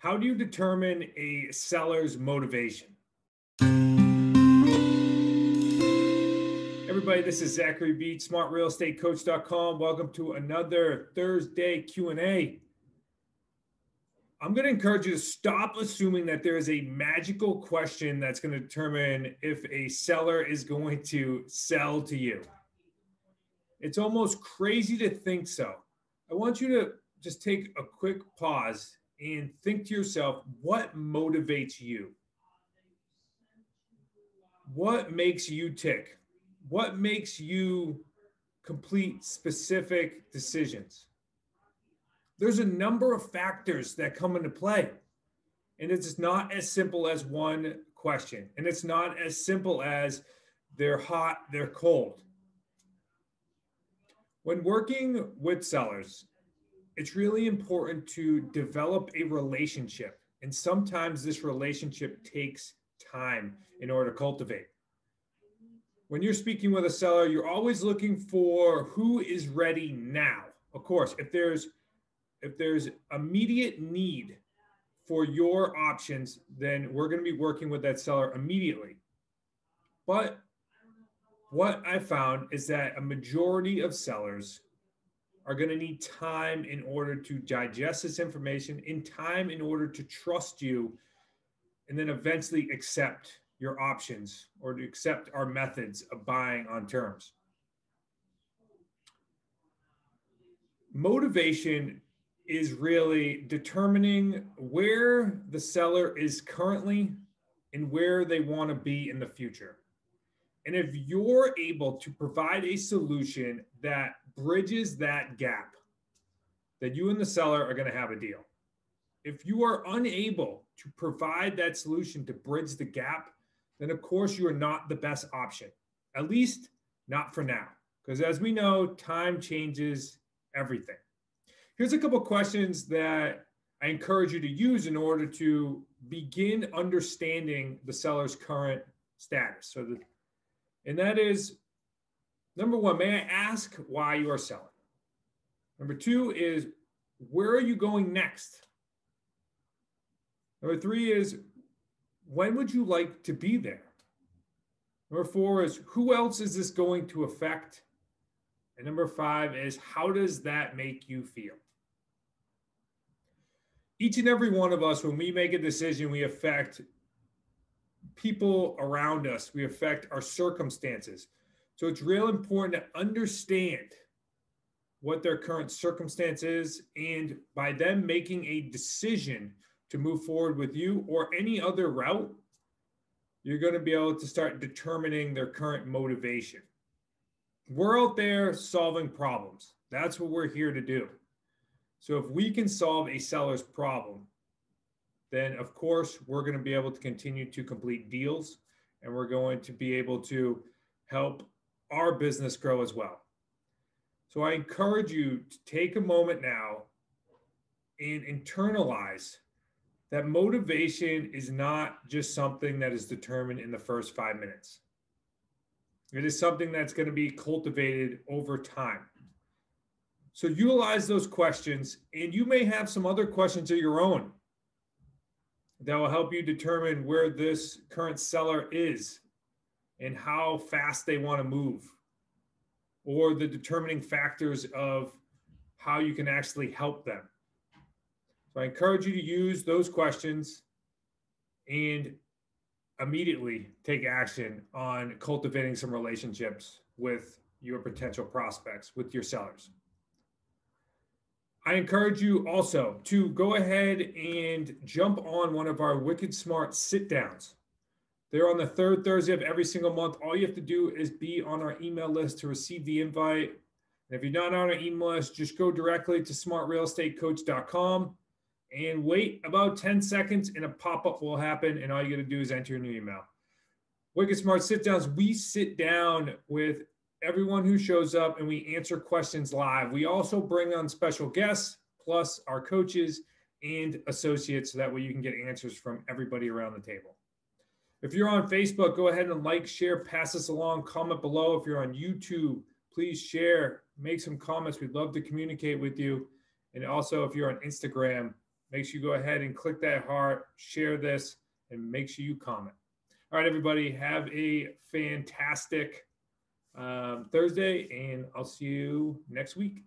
How do you determine a seller's motivation? Everybody, this is Zachary B, smartrealestatecoach.com. Welcome to another Thursday Q&A. I'm going to encourage you to stop assuming that there is a magical question that's going to determine if a seller is going to sell to you. It's almost crazy to think so. I want you to just take a quick pause and think to yourself, what motivates you? What makes you tick? What makes you complete specific decisions? There's a number of factors that come into play, and it's not as simple as one question, and it's not as simple as they're hot, they're cold. When working with sellers, it's really important to develop a relationship. And sometimes this relationship takes time in order to cultivate. When you're speaking with a seller, you're always looking for who is ready now. Of course, if there's immediate need for your options, then we're going to be working with that seller immediately. But what I found is that a majority of sellers are going to need time in order to digest this information, in time in order to trust you, and then eventually accept your options or to accept our methods of buying on terms. Motivation is really determining where the seller is currently and where they want to be in the future. And if you're able to provide a solution that bridges that gap, then you and the seller are going to have a deal. If you are unable to provide that solution to bridge the gap, then of course you are not the best option, at least not for now. Because as we know, time changes everything. Here's a couple of questions that I encourage you to use in order to begin understanding the seller's current status. And that is, number one, may I ask why you are selling? Number two is, where are you going next? Number three is, when would you like to be there? Number four is, who else is this going to affect? And number five is, how does that make you feel? Each and every one of us, when we make a decision, we affect people around us, we affect our circumstances. So it's real important to understand what their current circumstance is, and by them making a decision to move forward with you or any other route, you're going to be able to start determining their current motivation. We're out there solving problems. That's what we're here to do. So if we can solve a seller's problem, then of course we're going to be able to continue to complete deals, and we're going to be able to help our business grow as well. So I encourage you to take a moment now and internalize that motivation is not just something that is determined in the first 5 minutes. It is something that's going to be cultivated over time. So utilize those questions, and you may have some other questions of your own that will help you determine where this current seller is and how fast they want to move, or the determining factors of how you can actually help them. So I encourage you to use those questions and immediately take action on cultivating some relationships with your potential prospects, with your sellers. I encourage you also to go ahead and jump on one of our Wicked Smart sit downs. They're on the third Thursday of every single month. All you have to do is be on our email list to receive the invite. And if you're not on our email list, just go directly to smartrealestatecoach.com and wait about 10 seconds and a pop-up will happen. And all you got to do is enter your new email. Wicked Smart sit downs, we sit down with everyone who shows up and we answer questions live. We also bring on special guests, plus our coaches and associates, so that way you can get answers from everybody around the table. If you're on Facebook, go ahead and like, share, pass this along, comment below. If you're on YouTube, please share, make some comments. We'd love to communicate with you. And also, if you're on Instagram, make sure you go ahead and click that heart, share this, and make sure you comment. All right, everybody, have a fantastic Thursday, and I'll see you next week.